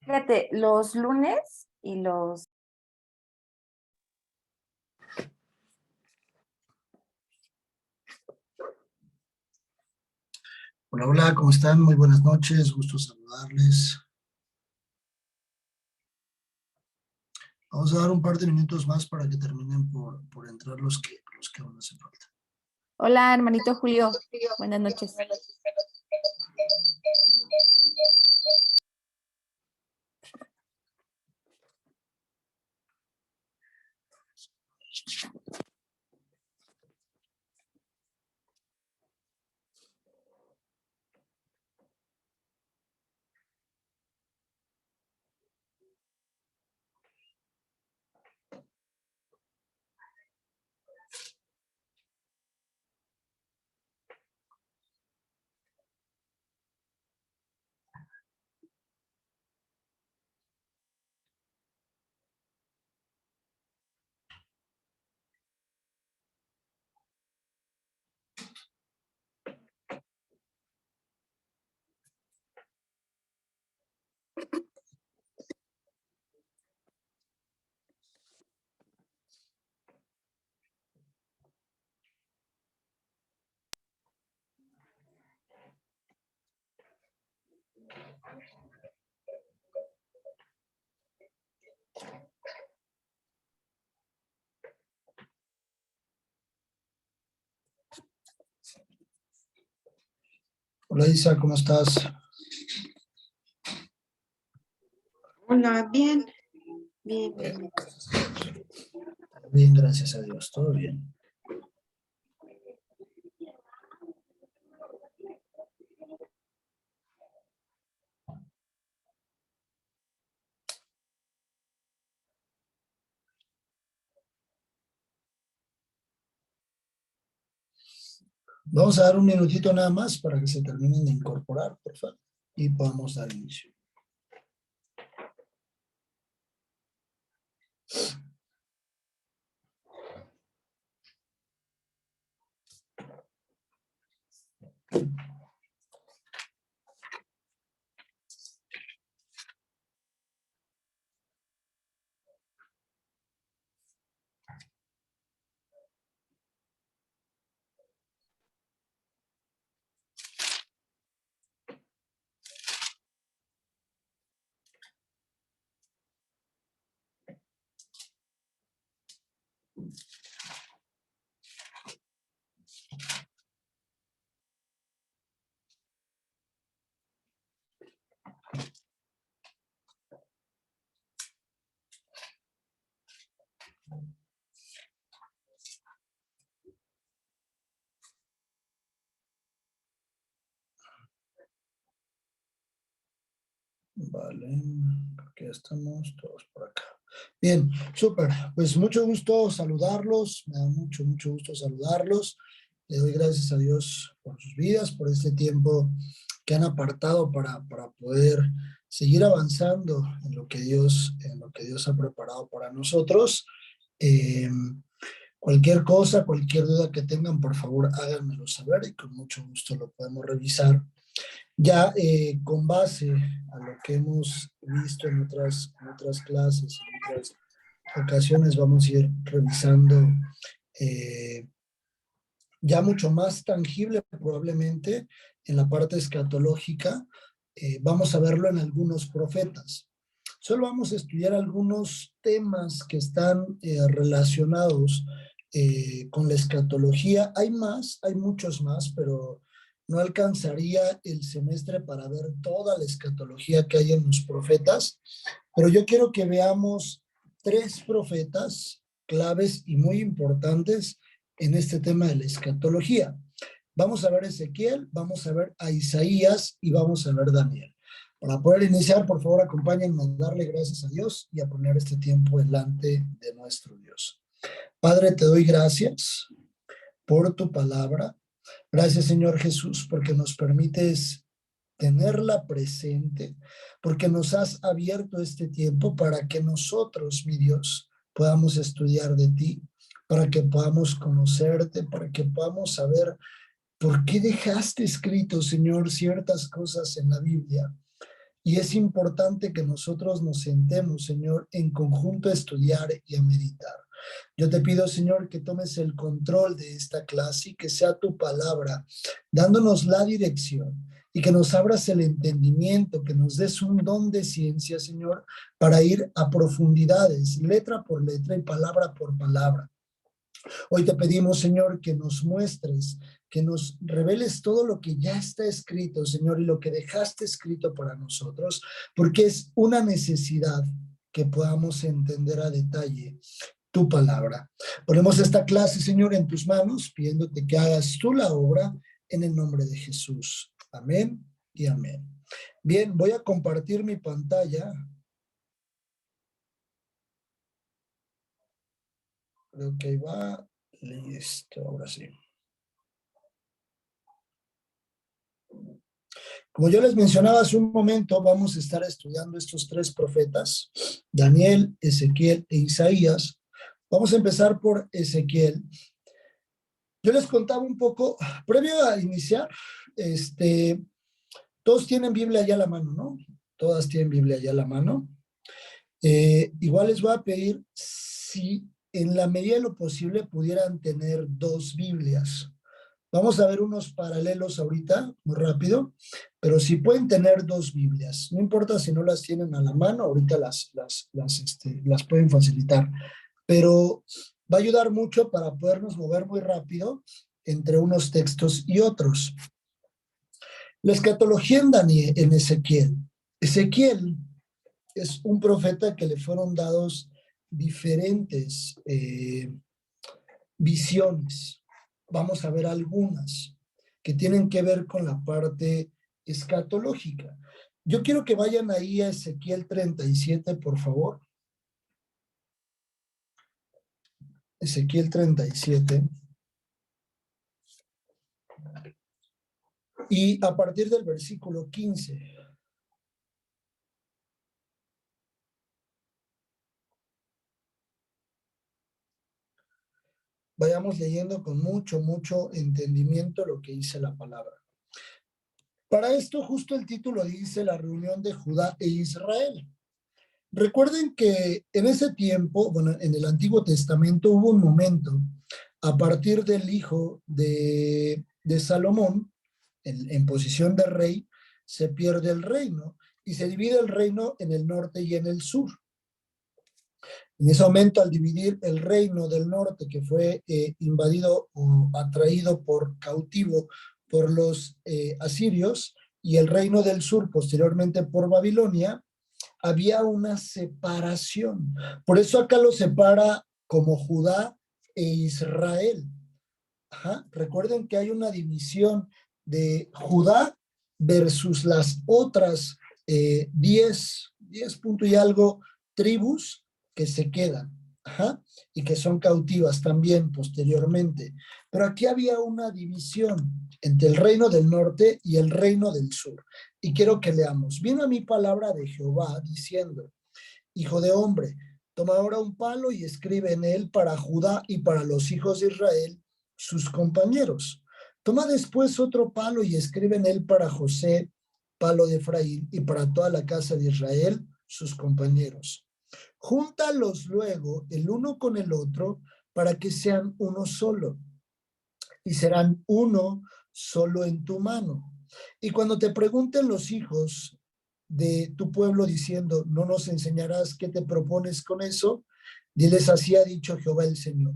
Fíjate, los lunes y los... Hola, hola, ¿cómo están? Muy buenas noches, gusto saludarles. Vamos a dar un par de minutos más para que terminen por entrar los que aún hacen falta. Hola, hermanito Julio. Buenas noches. Hola Isa, ¿cómo estás? Hola, bien. Bien, bien. Bien, gracias a Dios, todo bien. Vamos a dar un minutito nada más para que se terminen de incorporar, por favor, y podamos dar inicio. Vale, creo que ya estamos todos por acá. Bien, súper. Pues mucho gusto saludarlos, me da mucho gusto saludarlos. Le doy gracias a Dios por sus vidas, por este tiempo que han apartado para poder seguir avanzando en lo que Dios ha preparado para nosotros. Cualquier cosa, cualquier duda que tengan, por favor, háganmelo saber y con mucho gusto lo podemos revisar. Ya con base a lo que hemos visto en otras clases, en otras ocasiones, vamos a ir revisando ya mucho más tangible probablemente en la parte escatológica. Vamos a verlo en algunos profetas. Solo vamos a estudiar algunos temas que están relacionados con la escatología. Hay más, hay muchos más, pero no alcanzaría el semestre para ver toda la escatología que hay en los profetas. Pero yo quiero que veamos 3 profetas claves y muy importantes en este tema de la escatología. Vamos a ver Ezequiel, vamos a ver a Isaías y vamos a ver Daniel. Para poder iniciar, por favor, acompáñenme a darle gracias a Dios y a poner este tiempo delante de nuestro Dios. Padre, te doy gracias por tu palabra. Gracias, Señor Jesús, porque nos permites tenerla presente, porque nos has abierto este tiempo para que nosotros, mi Dios, podamos estudiar de ti, para que podamos conocerte, para que podamos saber ¿Por qué dejaste escrito, Señor, ciertas cosas en la Biblia? Y es importante que nosotros nos sentemos, Señor, en conjunto a estudiar y a meditar. Yo te pido, Señor, que tomes el control de esta clase y que sea tu palabra, dándonos la dirección y que nos abras el entendimiento, que nos des un don de ciencia, Señor, para ir a profundidades, letra por letra y palabra por palabra. Hoy te pedimos, Señor, que nos muestres, que nos reveles todo lo que ya está escrito, Señor, y lo que dejaste escrito para nosotros, porque es una necesidad que podamos entender a detalle tu palabra. Ponemos esta clase, Señor, en tus manos, pidiéndote que hagas tú la obra en el nombre de Jesús. Amén y amén. Bien, voy a compartir mi pantalla. Creo que ahí va. Listo, ahora sí. Como yo les mencionaba hace un momento, vamos a estar estudiando estos tres profetas, Daniel, Ezequiel e Isaías. Vamos a empezar por Ezequiel. Yo les contaba un poco, previo a iniciar, todos tienen Biblia allá a la mano, ¿no? Todas tienen Biblia allá a la mano. Igual les voy a pedir si en la medida de lo posible pudieran tener dos Biblias. Vamos a ver unos paralelos ahorita, muy rápido, pero si pueden tener dos Biblias, no importa si no las tienen a la mano, ahorita las pueden facilitar, pero va a ayudar mucho para podernos mover muy rápido entre unos textos y otros. La escatología en Daniel, en Ezequiel. Ezequiel es un profeta que le fueron dados diferentes visiones. Vamos a ver algunas que tienen que ver con la parte escatológica. Yo quiero que vayan ahí a Ezequiel 37, por favor. Ezequiel 37. Y a partir del versículo 15. Vayamos leyendo con mucho entendimiento lo que dice la palabra. Para esto, justo el título dice la reunión de Judá e Israel. Recuerden que en ese tiempo, bueno, en el Antiguo Testamento hubo un momento, a partir del hijo de Salomón, en posición de rey, se pierde el reino y se divide el reino en el norte y en el sur. En ese momento, al dividir el reino del norte, que fue invadido o atraído por cautivo por los asirios, y el reino del sur, posteriormente por Babilonia, había una separación. Por eso acá lo separa como Judá e Israel. Ajá. Recuerden que hay una división de Judá versus las otras 10 punto y algo tribus que se quedan. Ajá, y que son cautivas también posteriormente. Pero aquí había una división entre el reino del norte y el reino del sur. Y quiero que leamos. Vino a mí palabra de Jehová diciendo, hijo de hombre, toma ahora un palo y escribe en él para Judá y para los hijos de Israel, sus compañeros. Toma después otro palo y escribe en él para José, palo de Efraín, y para toda la casa de Israel, sus compañeros. Júntalos luego el uno con el otro para que sean uno solo y serán uno solo en tu mano. Y cuando te pregunten los hijos de tu pueblo diciendo, ¿no nos enseñarás qué te propones con eso? Diles, así ha dicho Jehová el Señor.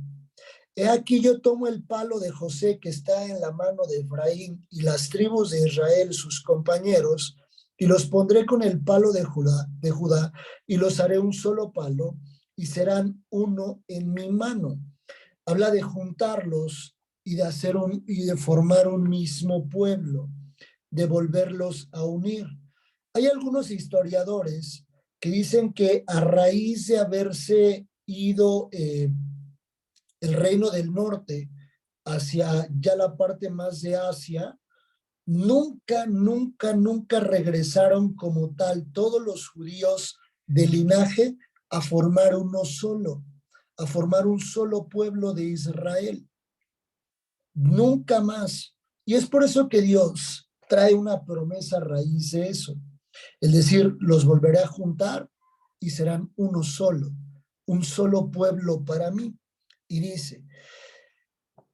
He aquí yo tomo el palo de José que está en la mano de Efraín y las tribus de Israel, sus compañeros, y los pondré con el palo de Judá, y los haré un solo palo, y serán uno en mi mano. Habla de juntarlos y de formar un mismo pueblo, de volverlos a unir. Hay algunos historiadores que dicen que a raíz de haberse ido el reino del norte hacia ya la parte más de Asia, nunca regresaron como tal todos los judíos de linaje a formar uno solo, a formar un solo pueblo de Israel. Nunca más. Y es por eso que Dios trae una promesa a raíz de eso. Es decir, los volveré a juntar y serán uno solo, un solo pueblo para mí. Y dice,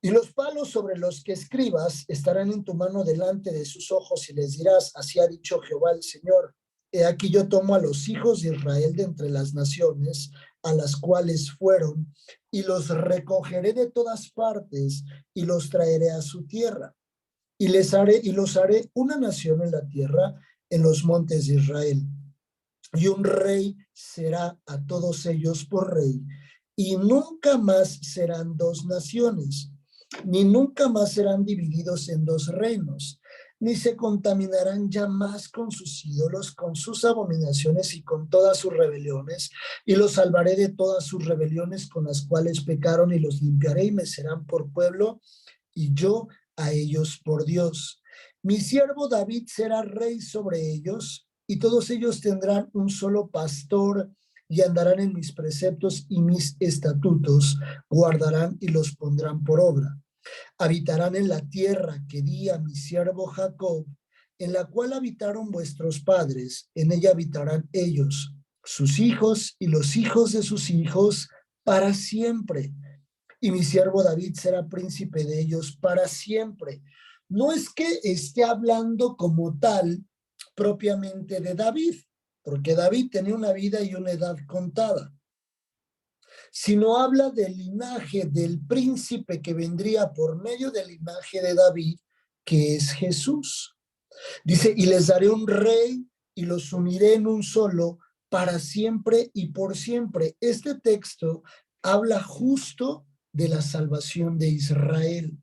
y los palos sobre los que escribas estarán en tu mano delante de sus ojos y les dirás, así ha dicho Jehová el Señor. He aquí yo tomo a los hijos de Israel de entre las naciones a las cuales fueron y los recogeré de todas partes y los traeré a su tierra y los haré una nación en la tierra en los montes de Israel. Y un rey será a todos ellos por rey y nunca más serán dos naciones, ni nunca más serán divididos en dos reinos, ni se contaminarán ya más con sus ídolos, con sus abominaciones y con todas sus rebeliones, y los salvaré de todas sus rebeliones con las cuales pecaron, y los limpiaré y me serán por pueblo, y yo a ellos por Dios. Mi siervo David será rey sobre ellos, y todos ellos tendrán un solo pastor, y andarán en mis preceptos y mis estatutos, guardarán y los pondrán por obra. Habitarán en la tierra que di a mi siervo Jacob, en la cual habitaron vuestros padres, en ella habitarán ellos, sus hijos y los hijos de sus hijos para siempre. Y mi siervo David será príncipe de ellos para siempre. No es que esté hablando como tal propiamente de David, porque David tenía una vida y una edad contada, sino habla del linaje del príncipe que vendría por medio del linaje de David, que es Jesús. Dice, y les daré un rey y los uniré en un solo para siempre y por siempre. Este texto habla justo de la salvación de Israel,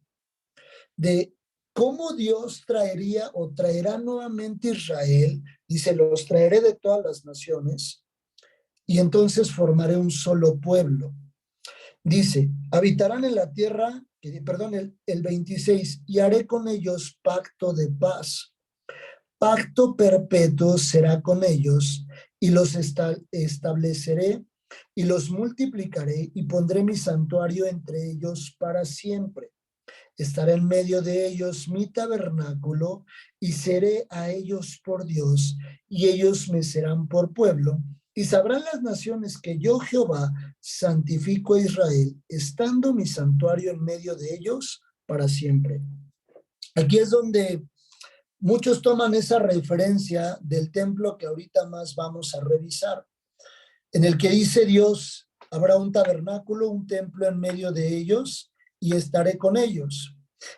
de cómo Dios traería o traerá nuevamente Israel. Dice, los traeré de todas las naciones y entonces formaré un solo pueblo. Dice, habitarán en la tierra, perdón, el 26, y haré con ellos pacto de paz. Pacto perpetuo será con ellos, y los estableceré, y los multiplicaré, y pondré mi santuario entre ellos para siempre. Estaré en medio de ellos mi tabernáculo, y seré a ellos por Dios, y ellos me serán por pueblo. Y sabrán las naciones que yo, Jehová, santifico a Israel, estando mi santuario en medio de ellos para siempre. Aquí es donde muchos toman esa referencia del templo que ahorita más vamos a revisar, en el que dice Dios, habrá un tabernáculo, un templo en medio de ellos, y estaré con ellos.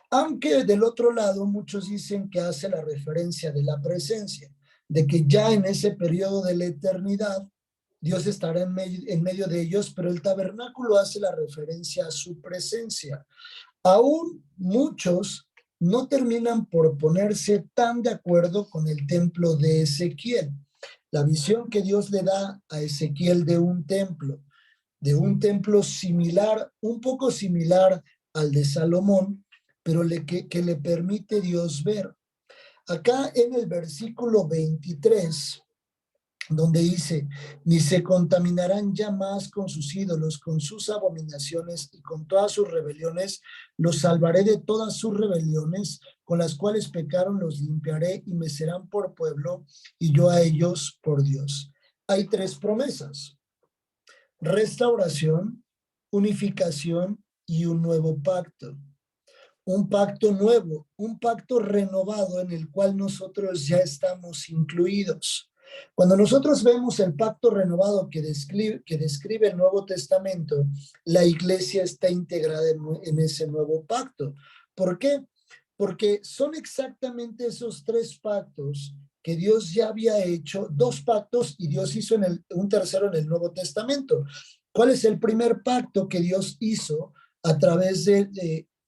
Aunque del otro lado muchos dicen que hace la referencia de la presencia, de que ya en ese periodo de la eternidad Dios estará en medio de ellos, pero el tabernáculo hace la referencia a su presencia. Aún muchos no terminan por ponerse tan de acuerdo con el templo de Ezequiel. La visión que Dios le da a Ezequiel de un templo similar, un poco similar al de Salomón, pero que le permite Dios ver. Acá en el versículo 23, donde dice, ni se contaminarán ya más con sus ídolos, con sus abominaciones y con todas sus rebeliones, los salvaré de todas sus rebeliones, con las cuales pecaron, los limpiaré y me serán por pueblo, y yo a ellos por Dios. Hay tres promesas: restauración, unificación y un nuevo pacto. Un pacto nuevo, un pacto renovado en el cual nosotros ya estamos incluidos. Cuando nosotros vemos el pacto renovado que describe el Nuevo Testamento, la iglesia está integrada en ese nuevo pacto. ¿Por qué? Porque son exactamente esos tres pactos que Dios ya había hecho, dos pactos, y Dios hizo un tercero en el Nuevo Testamento. ¿Cuál es el primer pacto que Dios hizo a través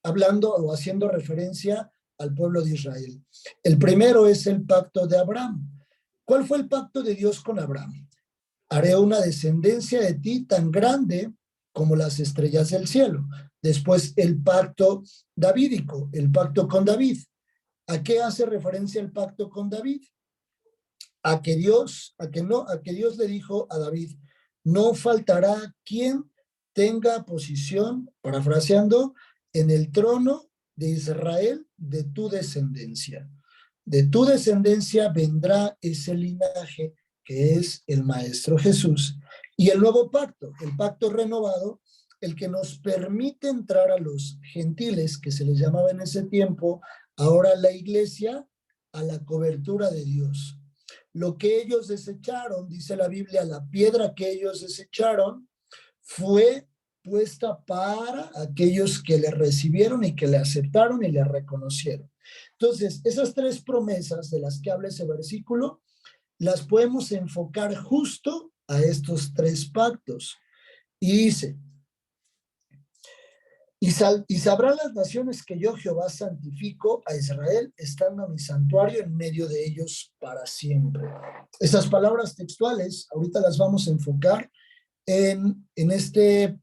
hablando o haciendo referencia al pueblo de Israel? El primero es el pacto de Abraham. ¿Cuál fue el pacto de Dios con Abraham? Haré una descendencia de ti tan grande como las estrellas del cielo. Después el pacto davídico, el pacto con David. ¿A qué hace referencia el pacto con David? A que Dios le dijo a David, no faltará quien tenga posición, parafraseando, en el trono de Israel, de tu descendencia. De tu descendencia vendrá ese linaje que es el Maestro Jesús. Y el nuevo pacto, el pacto renovado, el que nos permite entrar a los gentiles, que se les llamaba en ese tiempo, ahora la iglesia, a la cobertura de Dios. Lo que ellos desecharon, dice la Biblia, la piedra que ellos desecharon fue puesta para aquellos que le recibieron y que le aceptaron y le reconocieron. Entonces, esas tres promesas de las que habla ese versículo, las podemos enfocar justo a estos tres pactos. Y dice, y sabrán las naciones que yo, Jehová, santifico a Israel, estando a mi santuario en medio de ellos para siempre. Esas palabras textuales, ahorita las vamos a enfocar en este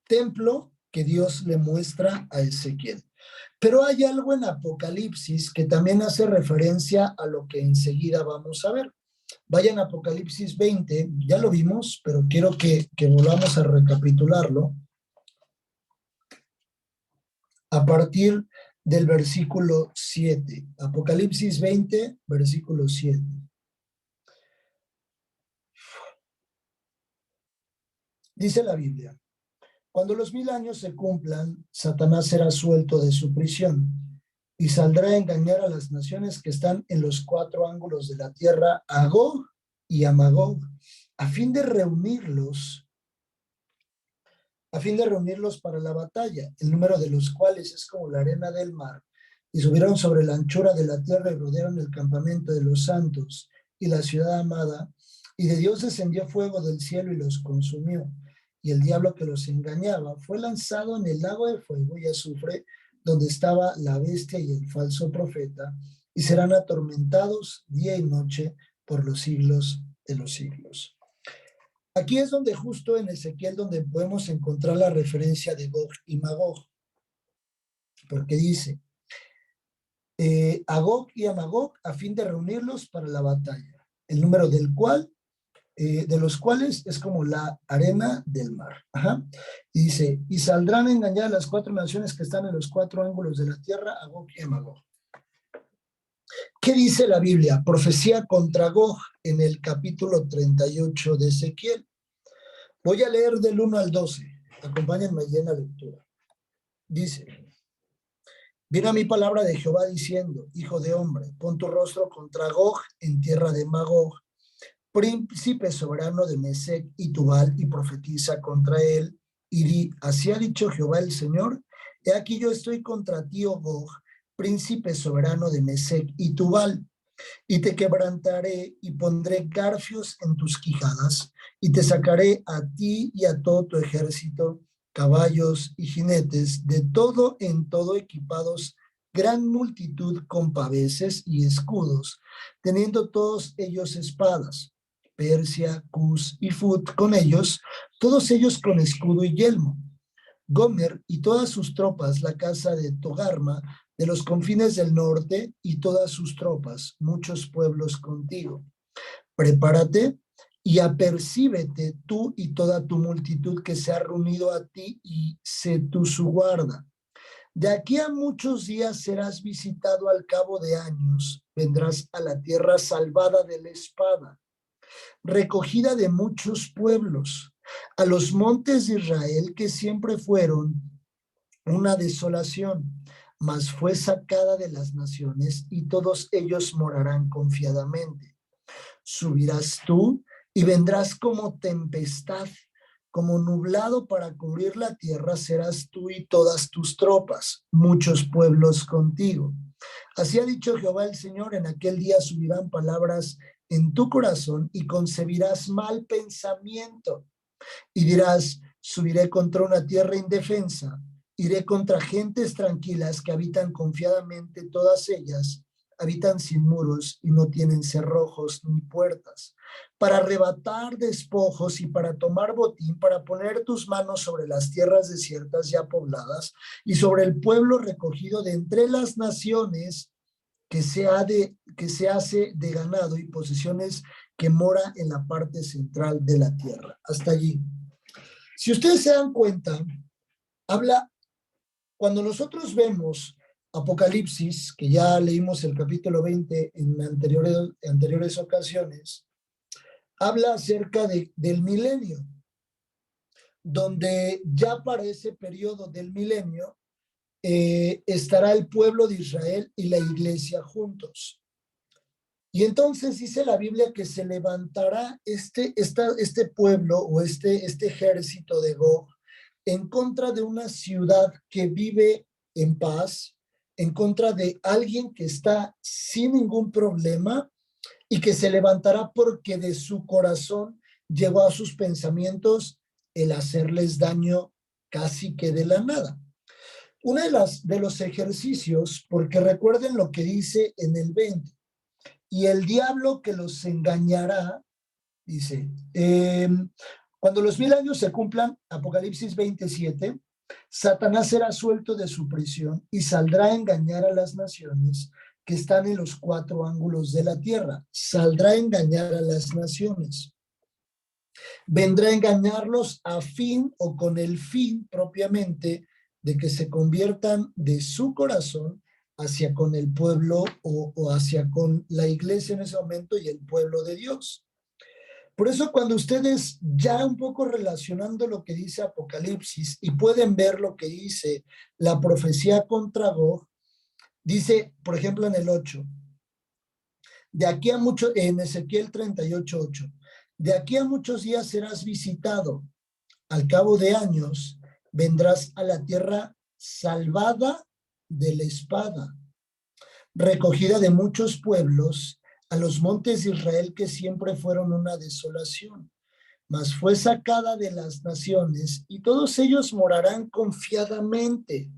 templo que Dios le muestra a Ezequiel. Pero hay algo en Apocalipsis que también hace referencia a lo que enseguida vamos a ver. Vayan a Apocalipsis 20, ya lo vimos, pero quiero que volvamos a recapitularlo. A partir del versículo 7. Apocalipsis 20, versículo 7. Dice la Biblia: cuando los 1000 años se cumplan, Satanás será suelto de su prisión y saldrá a engañar a las naciones que están en los 4 ángulos de la tierra, a Gog y a Magog, a fin de reunirlos para la batalla, el número de los cuales es como la arena del mar, y subieron sobre la anchura de la tierra y rodearon el campamento de los santos y la ciudad amada, y de Dios descendió fuego del cielo y los consumió. Y el diablo que los engañaba fue lanzado en el lago de fuego y azufre, donde estaba la bestia y el falso profeta, y serán atormentados día y noche por los siglos de los siglos. Aquí es donde justo en Ezequiel donde podemos encontrar la referencia de Gog y Magog, porque dice, a Gog y a Magog a fin de reunirlos para la batalla, el número de los cuales es como la arena del mar. Ajá. Y dice, y saldrán a engañar a las 4 naciones que están en los 4 ángulos de la tierra, a Gog y a Magog. ¿Qué dice la Biblia? Profecía contra Gog en el capítulo 38 de Ezequiel. Voy a leer del 1 al 12. Acompáñenme en la lectura. Dice, vino a mí palabra de Jehová diciendo, hijo de hombre, pon tu rostro contra Gog en tierra de Magog, príncipe soberano de Mesec y Tubal, y profetiza contra él, y di, así ha dicho Jehová el Señor, he aquí yo estoy contra ti, oh Gog, príncipe soberano de Mesec y Tubal, y te quebrantaré y pondré garfios en tus quijadas, y te sacaré a ti y a todo tu ejército, caballos y jinetes, de todo en todo equipados, gran multitud con paveses y escudos, teniendo todos ellos espadas, Persia, Cus y Fut con ellos, todos ellos con escudo y yelmo. Gomer y todas sus tropas, la casa de Togarma, de los confines del norte, y todas sus tropas, muchos pueblos contigo. Prepárate y apercíbete tú y toda tu multitud que se ha reunido a ti, y sé tú su guarda. De aquí a muchos días serás visitado, al cabo de años vendrás a la tierra salvada de la espada, recogida de muchos pueblos, a los montes de Israel que siempre fueron una desolación, mas fue sacada de las naciones, y todos ellos morarán confiadamente. Subirás tú y vendrás como tempestad, como nublado para cubrir la tierra serás tú y todas tus tropas, muchos pueblos contigo. Así ha dicho Jehová el Señor, en aquel día subirán palabras en tu corazón y concebirás mal pensamiento y dirás, subiré contra una tierra indefensa, iré contra gentes tranquilas que habitan confiadamente, todas ellas habitan sin muros y no tienen cerrojos ni puertas, para arrebatar despojos y para tomar botín, para poner tus manos sobre las tierras desiertas ya pobladas y sobre el pueblo recogido de entre las naciones que se hace de ganado y posesiones que mora en la parte central de la tierra. Hasta allí. Si ustedes se dan cuenta, habla cuando nosotros vemos Apocalipsis, que ya leímos el capítulo 20 en anteriores ocasiones, habla acerca del milenio, donde ya para ese periodo del milenio estará el pueblo de Israel y la iglesia juntos. Y entonces dice la Biblia que se levantará este pueblo o este ejército de Gog en contra de una ciudad que vive en paz, en contra de alguien que está sin ningún problema y que se levantará porque de su corazón llegó a sus pensamientos el hacerles daño casi que de la nada. Uno de los ejercicios, porque recuerden lo que dice en el 20, y el diablo que los engañará, dice, cuando los 1000 años se cumplan, Apocalipsis 27, Satanás será suelto de su prisión y saldrá a engañar a las naciones que están en los 4 ángulos de la tierra. Saldrá a engañar a las naciones. Vendrá a engañarlos a fin o con el fin propiamente de que se conviertan de su corazón hacia con el pueblo o hacia con la iglesia en ese momento y el pueblo de Dios. Por eso cuando ustedes ya un poco relacionando lo que dice Apocalipsis y pueden ver lo que dice la profecía contra Gog, dice, por ejemplo, en el 8, de aquí a mucho, en Ezequiel 38:8, de aquí a muchos días serás visitado, al cabo de años vendrás a la tierra salvada de la espada, recogida de muchos pueblos, a los montes de Israel que siempre fueron una desolación, mas fue sacada de las naciones y todos ellos morarán confiadamente.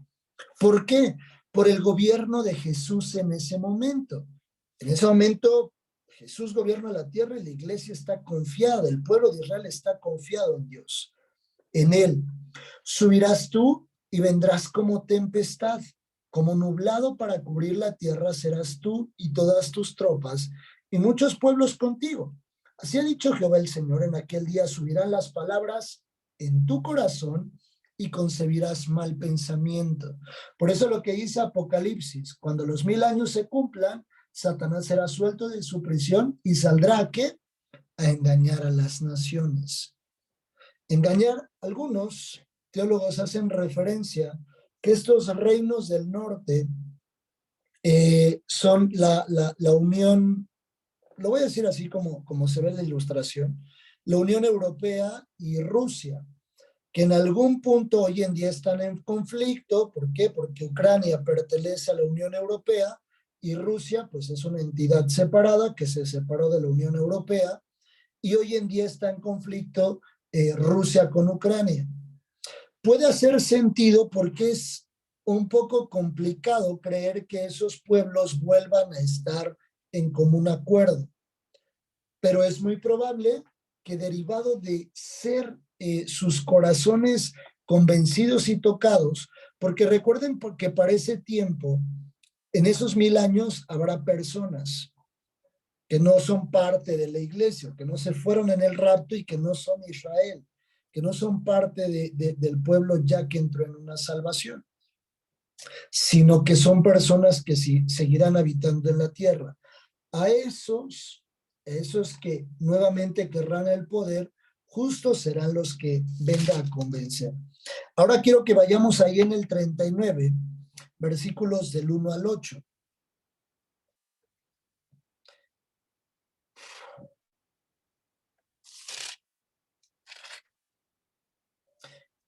¿Por qué? Por el gobierno de Jesús en ese momento. En ese momento Jesús gobierna la tierra y la iglesia está confiada, el pueblo de Israel está confiado en Dios, en él. Subirás tú y vendrás como tempestad, como nublado para cubrir la tierra serás tú y todas tus tropas y muchos pueblos contigo. Así ha dicho Jehová el Señor, en aquel día subirán las palabras en tu corazón y concebirás mal pensamiento. Por eso lo que dice Apocalipsis, cuando los 1000 años se cumplan, Satanás será suelto de su prisión y saldrá ¿a qué? A engañar a las naciones. Engañar, algunos teólogos hacen referencia que estos reinos del norte son la unión, lo voy a decir así como se ve en la ilustración, la Unión Europea y Rusia, que en algún punto hoy en día están en conflicto. ¿Por qué? Porque Ucrania pertenece a la Unión Europea y Rusia pues es una entidad separada que se separó de la Unión Europea y hoy en día está en conflicto Rusia con Ucrania. Puede hacer sentido porque es un poco complicado creer que esos pueblos vuelvan a estar en común acuerdo, pero es muy probable que derivado de ser sus corazones convencidos y tocados, porque recuerden que para ese tiempo, en esos 1000 años, habrá personas que no son parte de la iglesia, que no se fueron en el rapto y que no son Israel, que no son parte del pueblo ya que entró en una salvación, sino que son personas que sí, seguirán habitando en la tierra. A esos que nuevamente querrán el poder, justos serán los que venga a convencer. Ahora quiero que vayamos ahí en el 39, versículos del 1 al 8.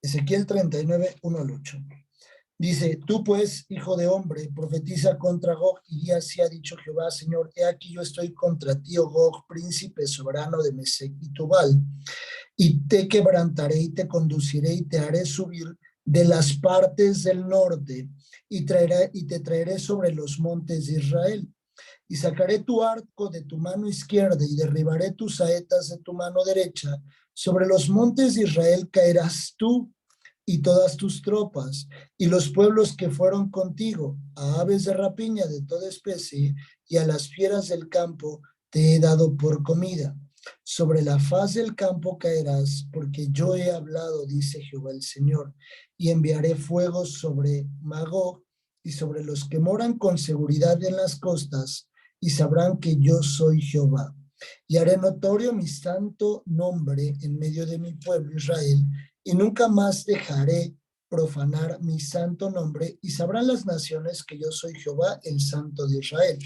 Ezequiel 39, 1 al 8. Dice, tú pues, hijo de hombre, profetiza contra Gog y di así ha dicho Jehová, Señor, he aquí yo estoy contra ti, oh Gog, príncipe soberano de Mesec y Tubal, y te quebrantaré y te conduciré y te haré subir de las partes del norte y te traeré sobre los montes de Israel. Y sacaré tu arco de tu mano izquierda y derribaré tus saetas de tu mano derecha. Sobre los montes de Israel caerás tú y todas tus tropas, y los pueblos que fueron contigo, a aves de rapiña de toda especie, y a las fieras del campo te he dado por comida. Sobre la faz del campo caerás, porque yo he hablado, dice Jehová el Señor, y enviaré fuego sobre Magog y sobre los que moran con seguridad en las costas, y sabrán que yo soy Jehová. Y haré notorio mi santo nombre en medio de mi pueblo Israel, y nunca más dejaré profanar mi santo nombre, y sabrán las naciones que yo soy Jehová, el Santo de Israel.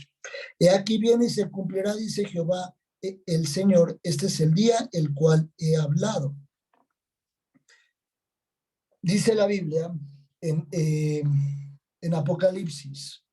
He aquí viene y se cumplirá, dice Jehová el Señor, este es el día el cual he hablado. Dice la Biblia en Apocalipsis,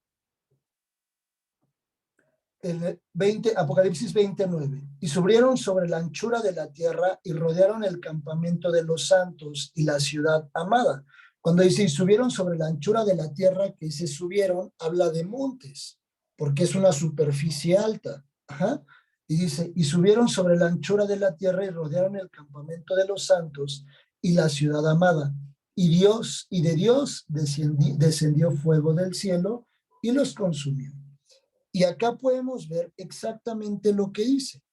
Apocalipsis 29, y subieron sobre la anchura de la tierra y rodearon el campamento de los santos y la ciudad amada. Cuando dice y subieron sobre la anchura de la tierra, que se subieron, habla de montes, porque es una superficie alta. Ajá. Y dice, y subieron sobre la anchura de la tierra y rodearon el campamento de los santos y la ciudad amada. Y de Dios descendió fuego del cielo y los consumió. Y acá podemos ver exactamente lo que dice.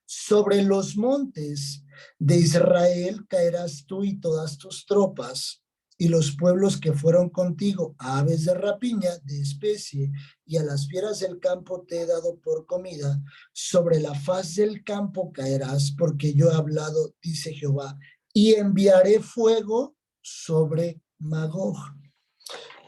Sobre los montes de Israel caerás tú y todas tus tropas, y los pueblos que fueron contigo, a aves de rapiña, de especie, y a las fieras del campo te he dado por comida. Sobre la faz del campo caerás, porque yo he hablado, dice Jehová, y enviaré fuego sobre Magog.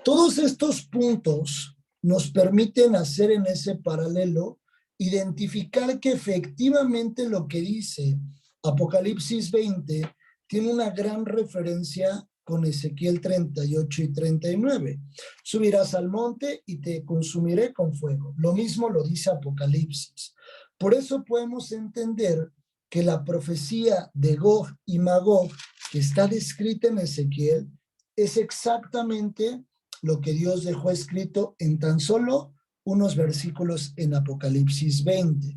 Todos estos puntos nos permiten hacer en ese paralelo, identificar que efectivamente lo que dice Apocalipsis 20 tiene una gran referencia con Ezequiel 38 y 39. Subirás al monte y te consumiré con fuego. Lo mismo lo dice Apocalipsis. Por eso podemos entender que la profecía de Gog y Magog, que está descrita en Ezequiel, es exactamente lo que Dios dejó escrito en tan solo unos versículos en Apocalipsis 20.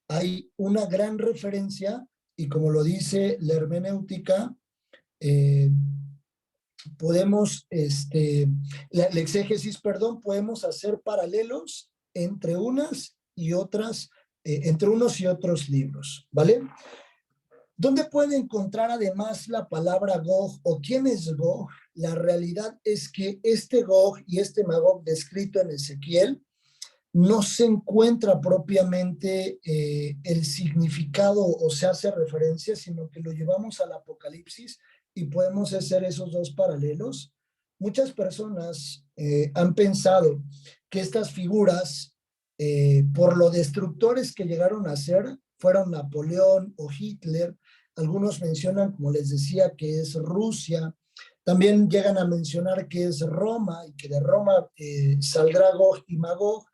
Hay una gran referencia y como lo dice la hermenéutica, podemos, la exégesis, perdón, podemos hacer paralelos entre unas y otras, entre unos y otros libros, ¿vale? ¿Dónde puede encontrar además la palabra Gog o quién es Gog? La realidad es que este Gog y este Magog descrito en Ezequiel no se encuentra propiamente el significado o se hace referencia, sino que lo llevamos al Apocalipsis y podemos hacer esos dos paralelos. Muchas personas han pensado que estas figuras, por lo destructores que llegaron a ser, fueron Napoleón o Hitler. Algunos mencionan, como les decía, que es Rusia. También llegan a mencionar que es Roma y que de Roma saldrá Gog y Magog.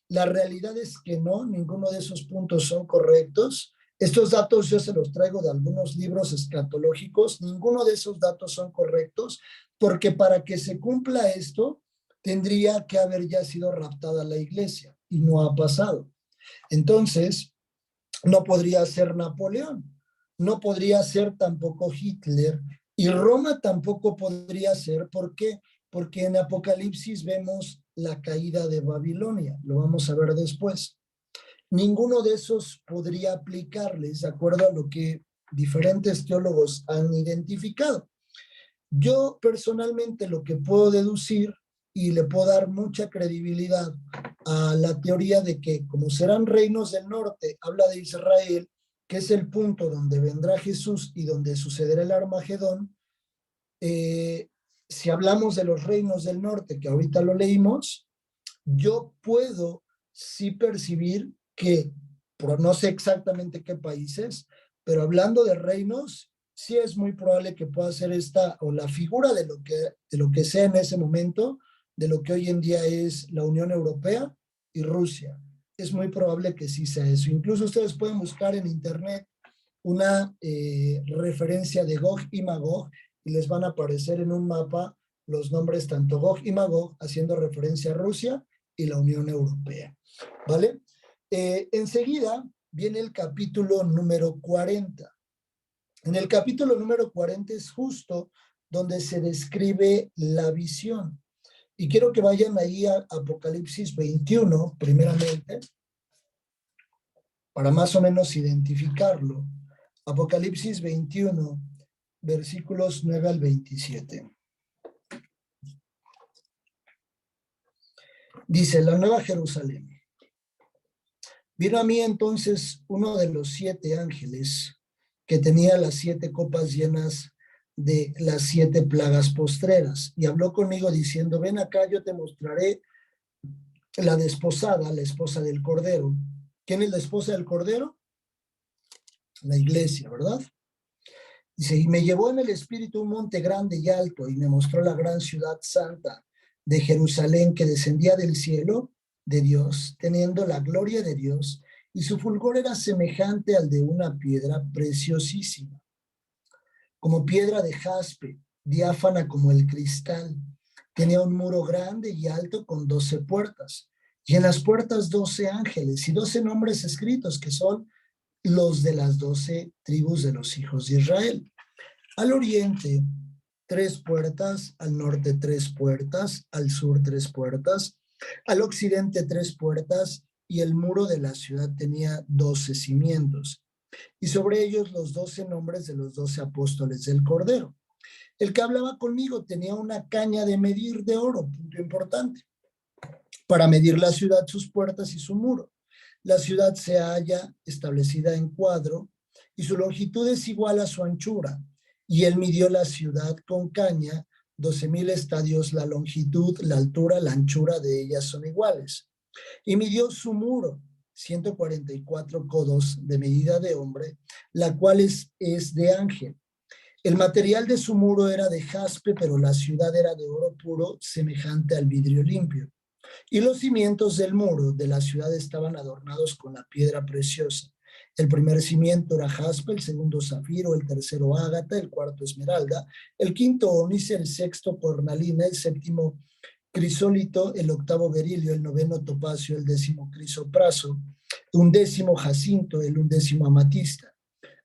La realidad es que no, ninguno de esos puntos son correctos. Estos datos yo se los traigo de algunos libros escatológicos. Ninguno de esos datos son correctos porque para que se cumpla esto tendría que haber ya sido raptada la iglesia y no ha pasado. Entonces, no podría ser Napoleón, no podría ser tampoco Hitler y Roma tampoco podría ser. ¿Por qué? Porque en Apocalipsis vemos la caída de Babilonia, lo vamos a ver después. Ninguno de esos podría aplicarles de acuerdo a lo que diferentes teólogos han identificado. Yo personalmente lo que puedo deducir y le puedo dar mucha credibilidad a la teoría de que como serán reinos del norte, habla de Israel, que es el punto donde vendrá Jesús y donde sucederá el Armagedón. Si hablamos de los reinos del norte, que ahorita lo leímos, yo puedo sí percibir que, por no sé exactamente qué países, pero hablando de reinos, sí es muy probable que pueda ser esta o la figura de lo que sea en ese momento, de lo que hoy en día es la Unión Europea y Rusia. Es muy probable que sí sea eso. Incluso ustedes pueden buscar en internet una referencia de Gog y Magog y les van a aparecer en un mapa los nombres tanto Gog y Magog haciendo referencia a Rusia y la Unión Europea, ¿vale? Enseguida viene el capítulo número 40. En el capítulo número 40 es justo donde se describe la visión. Y quiero que vayan ahí a Apocalipsis 21, primeramente. para más o menos identificarlo. Apocalipsis 21, versículos 9 al 27. Dice, la Nueva Jerusalén. Vino a mí entonces uno de los 7 ángeles que tenía las 7 copas llenas de las 7 plagas postreras, y habló conmigo diciendo, ven acá, yo te mostraré la desposada, la esposa del Cordero. ¿Quién es la esposa del Cordero? La iglesia, ¿verdad? Dice, y me llevó en el espíritu un monte grande y alto, y me mostró la gran ciudad santa de Jerusalén que descendía del cielo de Dios, teniendo la gloria de Dios, y su fulgor era semejante al de una piedra preciosísima, como piedra de jaspe, diáfana como el cristal. Tenía un muro grande y alto con 12 puertas, y en las puertas 12 ángeles y 12 nombres escritos, que son los de las 12 tribus de los hijos de Israel. Al oriente, 3 puertas, al norte 3 puertas, al sur 3 puertas, al occidente 3 puertas, y el muro de la ciudad tenía 12 cimientos, y sobre ellos los 12 nombres de los 12 apóstoles del Cordero. El que hablaba conmigo tenía una caña de medir de oro, punto importante, para medir la ciudad, sus puertas y su muro. La ciudad se halla establecida en cuadro, y su longitud es igual a su anchura. Y él midió la ciudad con caña, 12,000 estadios la longitud, la altura, la anchura de ellas son iguales. Y midió su muro, 144 codos de medida de hombre, la cual es de ángel. El material de su muro era de jaspe, pero la ciudad era de oro puro, semejante al vidrio limpio. Y los cimientos del muro de la ciudad estaban adornados con la piedra preciosa. El primer cimiento era jaspe, el segundo zafiro, el tercero ágata, el cuarto esmeralda, el quinto ónice, el sexto cornalina, el séptimo crisólito, el octavo berilio, el noveno topacio, el décimo crisopraso, un décimo jacinto, el undécimo amatista.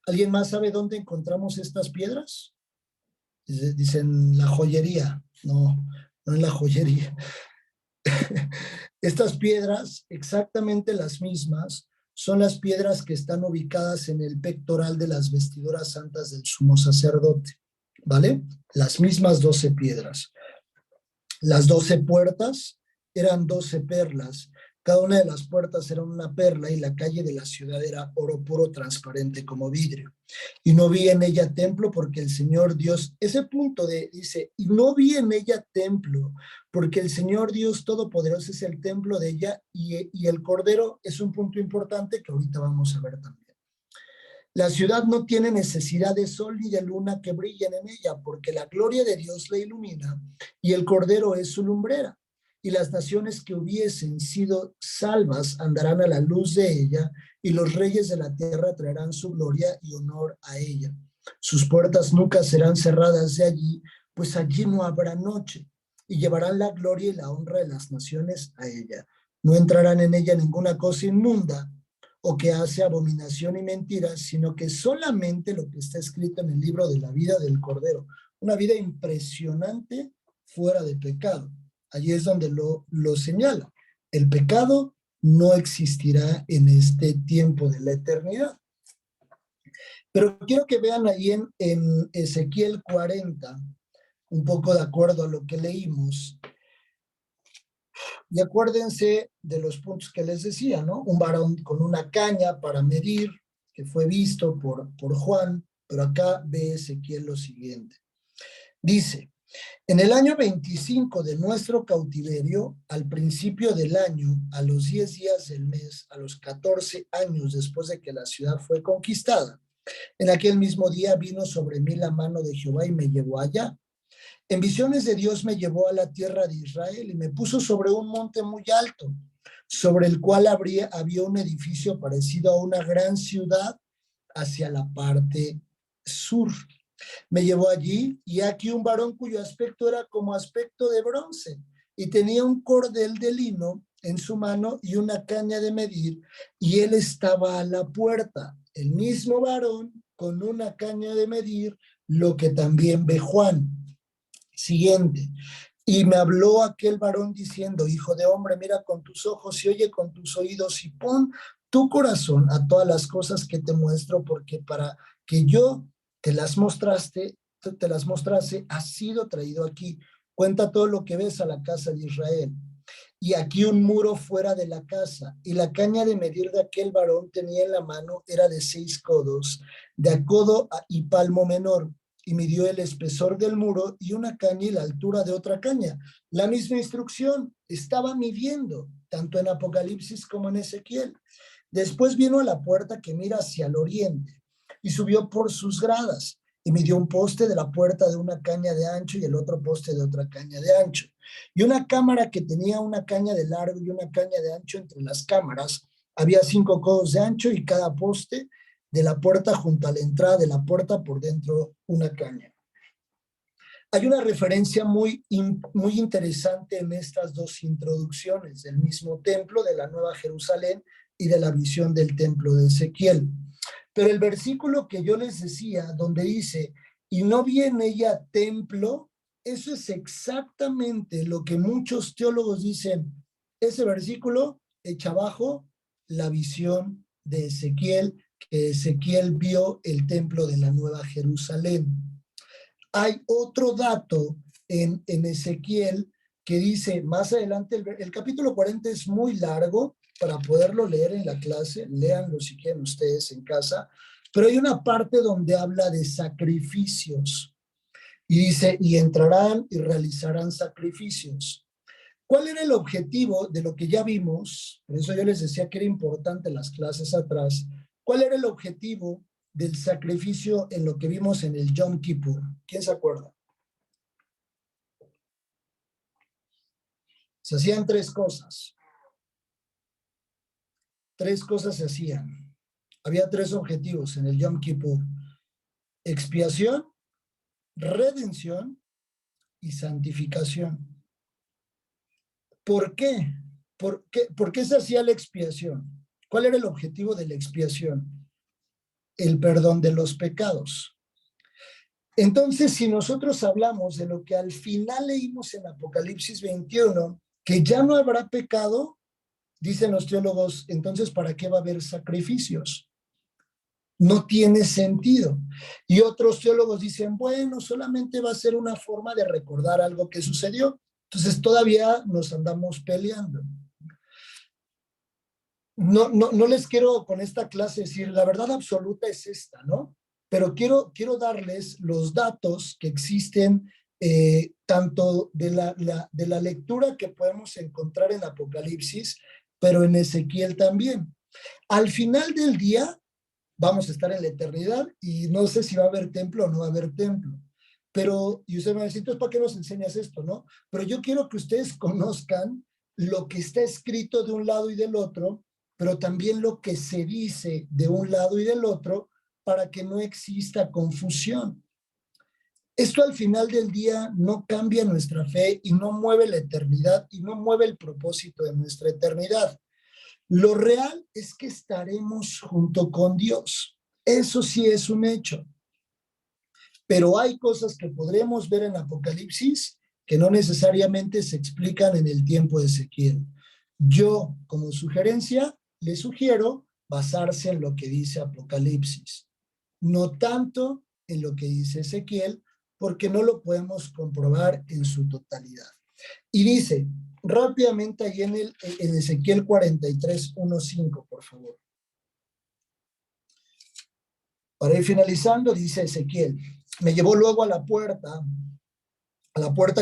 ¿Alguien más sabe dónde encontramos estas piedras? Dicen la joyería. No, no en la joyería. Estas piedras, exactamente las mismas, son las piedras que están ubicadas en el pectoral de las vestiduras santas del sumo sacerdote, ¿vale? Las mismas 12 piedras. Las 12 puertas eran 12 perlas. Cada una de las puertas era una perla, y la calle de la ciudad era oro puro transparente como vidrio. Y no vi en ella templo porque el Señor Dios, ese punto dice, y no vi en ella templo porque el Señor Dios Todopoderoso es el templo de ella, y el Cordero es un punto importante que ahorita vamos a ver también. La ciudad no tiene necesidad de sol ni de luna que brillen en ella, porque la gloria de Dios la ilumina y el Cordero es su lumbrera. Y las naciones que hubiesen sido salvas andarán a la luz de ella, y los reyes de la tierra traerán su gloria y honor a ella. Sus puertas nunca serán cerradas de allí, pues allí no habrá noche, y llevarán la gloria y la honra de las naciones a ella. No entrarán en ella ninguna cosa inmunda, o que hace abominación y mentira, sino que solamente lo que está escrito en el libro de la vida del Cordero. Una vida impresionante fuera de pecado. Allí es donde lo señala. El pecado no existirá en este tiempo de la eternidad. Pero quiero que vean ahí en Ezequiel 40, un poco de acuerdo a lo que leímos. Y acuérdense de los puntos que les decía, ¿no? Un varón con una caña para medir, que fue visto por Juan, pero acá ve Ezequiel lo siguiente. Dice, en el año 25 de nuestro cautiverio, al principio del año, a los 10 días del mes, a los 14 años después de que la ciudad fue conquistada, en aquel mismo día vino sobre mí la mano de Jehová y me llevó allá. En visiones de Dios me llevó a la tierra de Israel y me puso sobre un monte muy alto, sobre el cual había un edificio parecido a una gran ciudad hacia la parte sur. Me llevó allí, y aquí un varón cuyo aspecto era como aspecto de bronce, y tenía un cordel de lino en su mano y una caña de medir, y él estaba a la puerta, el mismo varón con una caña de medir, lo que también ve Juan. Siguiente. Y me habló aquel varón diciendo, hijo de hombre, mira con tus ojos y oye con tus oídos, y pon tu corazón a todas las cosas que te muestro, porque para que yo te las mostrase, has sido traído aquí. Cuenta todo lo que ves a la casa de Israel. Y aquí un muro fuera de la casa, y la caña de medir de aquel varón tenía en la mano era de 6 codos, de a codo y palmo menor, y midió el espesor del muro y una caña y la altura de otra caña. La misma instrucción estaba midiendo, tanto en Apocalipsis como en Ezequiel. Después vino a la puerta que mira hacia el oriente, y subió por sus gradas, y midió un poste de la puerta de una caña de ancho y el otro poste de otra caña de ancho. Y una cámara que tenía una caña de largo y una caña de ancho entre las cámaras. Había 5 codos de ancho y cada poste de la puerta junto a la entrada de la puerta por dentro una caña. Hay una referencia muy interesante en estas dos introducciones, del mismo templo de la Nueva Jerusalén y de la visión del templo de Ezequiel. Pero el versículo que yo les decía, donde dice, y no vi en ella templo, eso es exactamente lo que muchos teólogos dicen. Ese versículo echa abajo la visión de Ezequiel, que Ezequiel vio el templo de la Nueva Jerusalén. Hay otro dato en Ezequiel que dice, más adelante, el capítulo 40 es muy largo para poderlo leer en la clase, léanlo si quieren ustedes en casa, pero hay una parte donde habla de sacrificios y dice, y entrarán y realizarán sacrificios. ¿Cuál era el objetivo de lo que ya vimos? Por eso yo les decía que era importante las clases atrás. ¿Cuál era el objetivo del sacrificio en lo que vimos en el Yom Kippur? ¿Quién se acuerda? Se hacían 3 cosas. 3 cosas se hacían. Había 3 objetivos en el Yom Kippur: expiación, redención y santificación. ¿Por qué? ¿Por qué se hacía la expiación? ¿Cuál era el objetivo de la expiación? El perdón de los pecados. Entonces, si nosotros hablamos de lo que al final leímos en Apocalipsis 21, que ya no habrá pecado, dicen los teólogos, entonces, ¿para qué va a haber sacrificios? No tiene sentido. Y otros teólogos dicen, bueno, solamente va a ser una forma de recordar algo que sucedió. Entonces, todavía nos andamos peleando. No les quiero con esta clase decir, la verdad absoluta es esta, ¿no? Pero quiero darles los datos que existen, tanto de la lectura que podemos encontrar en Apocalipsis, pero en Ezequiel también. Al final del día, vamos a estar en la eternidad y no sé si va a haber templo o no va a haber templo. Pero, y usted me dice, entonces, ¿para qué nos enseñas esto, no? Pero yo quiero que ustedes conozcan lo que está escrito de un lado y del otro, pero también lo que se dice de un lado y del otro para que no exista confusión. Esto al final del día no cambia nuestra fe y no mueve la eternidad y no mueve el propósito de nuestra eternidad. Lo real es que estaremos junto con Dios. Eso sí es un hecho. Pero hay cosas que podremos ver en Apocalipsis que no necesariamente se explican en el tiempo de Ezequiel. Yo, como sugerencia, le sugiero basarse en lo que dice Apocalipsis, no tanto en lo que dice Ezequiel, porque no lo podemos comprobar en su totalidad. Y dice, rápidamente ahí en Ezequiel 43, 1-5, por favor. Para ir finalizando, dice Ezequiel, me llevó luego a la puerta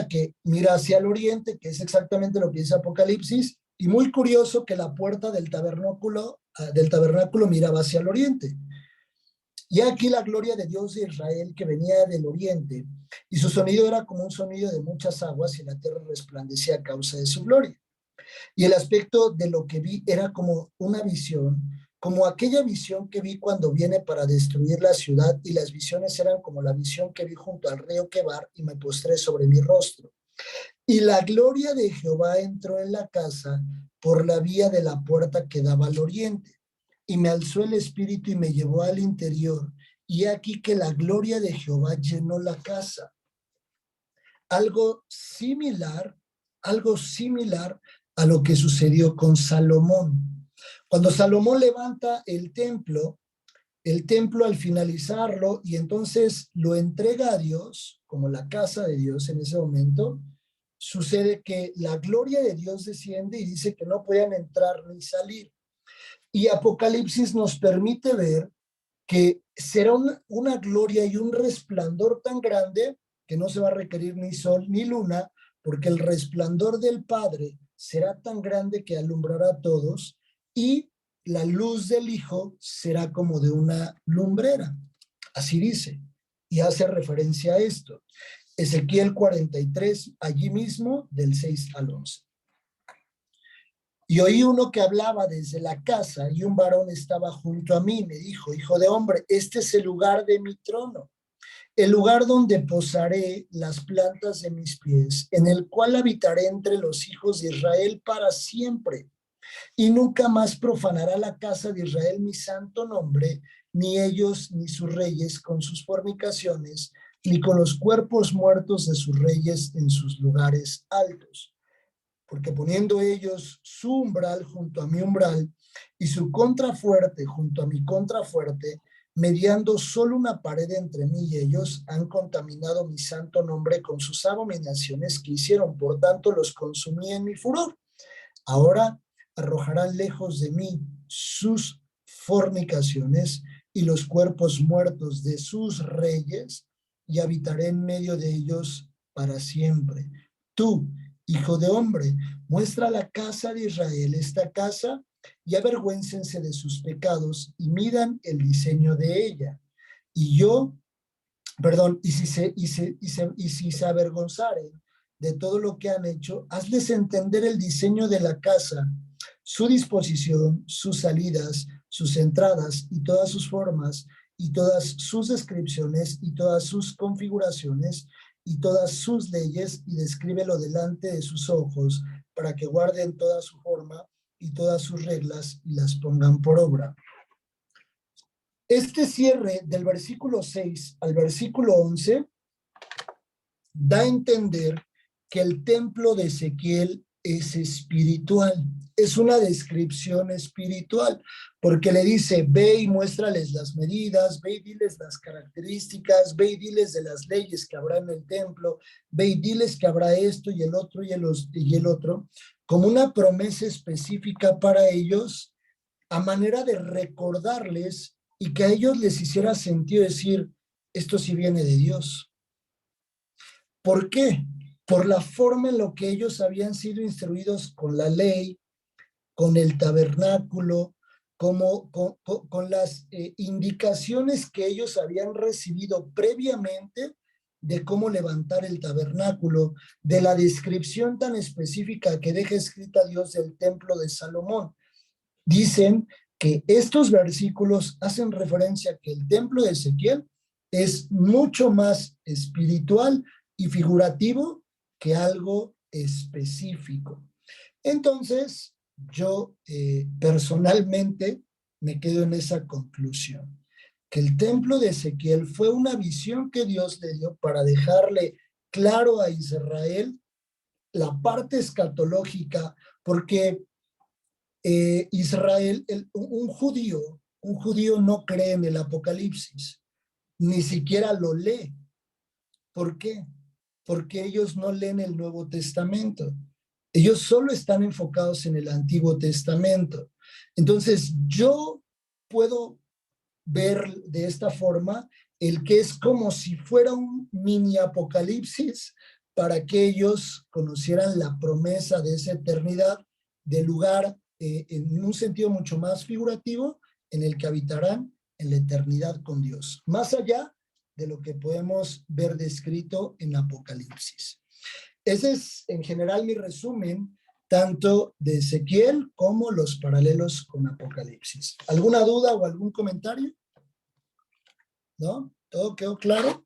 que mira hacia el oriente, que es exactamente lo que dice Apocalipsis, y muy curioso que la puerta del tabernáculo miraba hacia el oriente. Y aquí la gloria de Dios de Israel que venía del oriente, y su sonido era como un sonido de muchas aguas, y la tierra resplandecía a causa de su gloria. Y el aspecto de lo que vi era como una visión, como aquella visión que vi cuando viene para destruir la ciudad, y las visiones eran como la visión que vi junto al río Quebar, y me postré sobre mi rostro. Y la gloria de Jehová entró en la casa por la vía de la puerta que daba al oriente. Y me alzó el espíritu y me llevó al interior. Y aquí que la gloria de Jehová llenó la casa. Algo similar a lo que sucedió con Salomón. Cuando Salomón levanta el templo al finalizarlo y entonces lo entrega a Dios, como la casa de Dios en ese momento, sucede que la gloria de Dios desciende y dice que no podían entrar ni salir. Y Apocalipsis nos permite ver que será una gloria y un resplandor tan grande que no se va a requerir ni sol ni luna, porque el resplandor del Padre será tan grande que alumbrará a todos, y la luz del Hijo será como de una lumbrera. Así dice, y hace referencia a esto. Ezequiel 43, allí mismo, del 6 al 11. Y oí uno que hablaba desde la casa, y un varón estaba junto a mí. Me dijo: hijo de hombre, este es el lugar de mi trono, el lugar donde posaré las plantas de mis pies, en el cual habitaré entre los hijos de Israel para siempre. Y nunca más profanará la casa de Israel mi santo nombre, ni ellos ni sus reyes con sus fornicaciones, ni con los cuerpos muertos de sus reyes en sus lugares altos. Porque poniendo ellos su umbral junto a mi umbral y su contrafuerte junto a mi contrafuerte, mediando solo una pared entre mí y ellos, han contaminado mi santo nombre con sus abominaciones que hicieron. Por tanto, los consumí en mi furor. Ahora arrojarán lejos de mí sus fornicaciones y los cuerpos muertos de sus reyes, y habitaré en medio de ellos para siempre. Tú, hijo de hombre, muestra a la casa de Israel esta casa, y avergüéncense de sus pecados y midan el diseño de ella. Y si se avergonzaren de todo lo que han hecho, hazles entender el diseño de la casa, su disposición, sus salidas, sus entradas y todas sus formas, y todas sus descripciones y todas sus configuraciones y todas sus leyes, y descríbelo delante de sus ojos, para que guarden toda su forma y todas sus reglas y las pongan por obra. Este cierre del versículo 6 al versículo 11 da a entender que el templo de Ezequiel es espiritual, es una descripción espiritual, porque le dice: ve y muéstrales las medidas, ve y diles las características, ve y diles de las leyes que habrá en el templo, ve y diles que habrá esto y el otro y el otro, como una promesa específica para ellos, a manera de recordarles y que a ellos les hiciera sentido decir: esto sí viene de Dios. ¿Por qué? Por la forma en la que ellos habían sido instruidos con la ley, con el tabernáculo, con las indicaciones que ellos habían recibido previamente de cómo levantar el tabernáculo, de la descripción tan específica que deja escrita Dios del templo de Salomón. Dicen que estos versículos hacen referencia a que el templo de Ezequiel es mucho más espiritual y figurativo que algo específico. Entonces, yo personalmente me quedo en esa conclusión, que el templo de Ezequiel fue una visión que Dios le dio para dejarle claro a Israel la parte escatológica, porque Israel, un judío no cree en el Apocalipsis, ni siquiera lo lee. ¿Por qué? Porque ellos no leen el Nuevo Testamento. Ellos solo están enfocados en el Antiguo Testamento. Entonces, yo puedo ver de esta forma el que es como si fuera un mini Apocalipsis para que ellos conocieran la promesa de esa eternidad, del lugar en un sentido mucho más figurativo, en el que habitarán en la eternidad con Dios, más allá de lo que podemos ver descrito en Apocalipsis. Ese es en general mi resumen, tanto de Ezequiel como los paralelos con Apocalipsis. ¿Alguna duda o algún comentario? ¿No? ¿Todo quedó claro?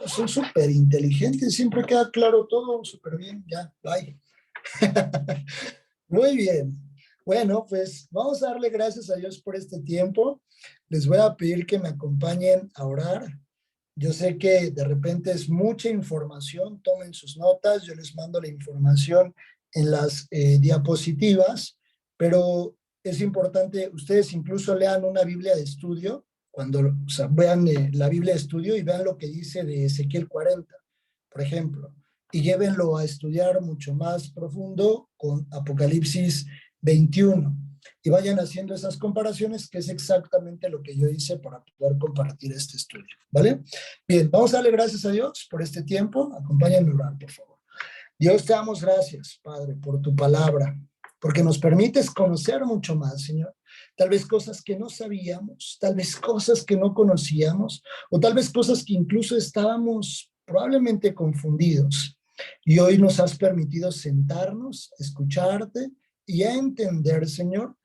Son súper inteligentes, siempre queda claro todo, súper bien, ya, bye. Muy bien. Bueno, pues vamos a darle gracias a Dios por este tiempo. Les voy a pedir que me acompañen a orar. Yo sé que de repente es mucha información, tomen sus notas, yo les mando la información en las diapositivas, pero es importante, ustedes incluso lean una Biblia de estudio, cuando vean la Biblia de estudio y vean lo que dice de Ezequiel 40, por ejemplo, y llévenlo a estudiar mucho más profundo con Apocalipsis 21. Y vayan haciendo esas comparaciones, que es exactamente lo que yo hice para poder compartir este estudio, ¿vale? Bien, vamos a darle gracias a Dios por este tiempo. Acompáñenme a orar, por favor. Dios, te damos gracias, Padre, por tu palabra, porque nos permites conocer mucho más, Señor. Tal vez cosas que no sabíamos, tal vez cosas que no conocíamos, o tal vez cosas que incluso estábamos probablemente confundidos. Y hoy nos has permitido sentarnos, escucharte y a entender, Señor,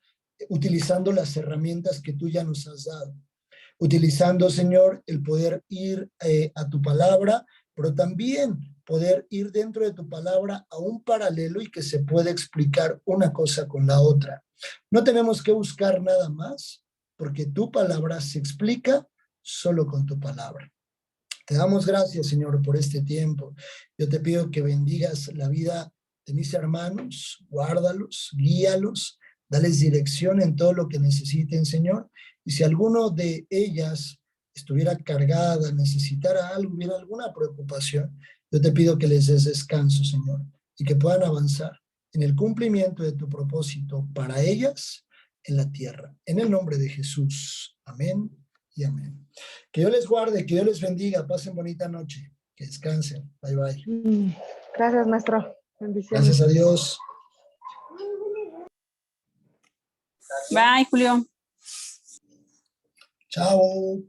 utilizando las herramientas que tú ya nos has dado. Utilizando, Señor, el poder ir a tu palabra, pero también poder ir dentro de tu palabra a un paralelo y que se pueda explicar una cosa con la otra. No tenemos que buscar nada más, porque tu palabra se explica solo con tu palabra. Te damos gracias, Señor, por este tiempo. Yo te pido que bendigas la vida de mis hermanos, guárdalos, guíalos, dales dirección en todo lo que necesiten, Señor. Y si alguno de ellas estuviera cargada, necesitara algo, hubiera alguna preocupación, yo te pido que les des descanso, Señor, y que puedan avanzar en el cumplimiento de tu propósito para ellas en la tierra. En el nombre de Jesús. Amén y amén. Que Dios les guarde, que Dios les bendiga, pasen bonita noche, que descansen. Bye, bye. Gracias, maestro. Bendiciones. Gracias a Dios. Bye, Julio. Chao.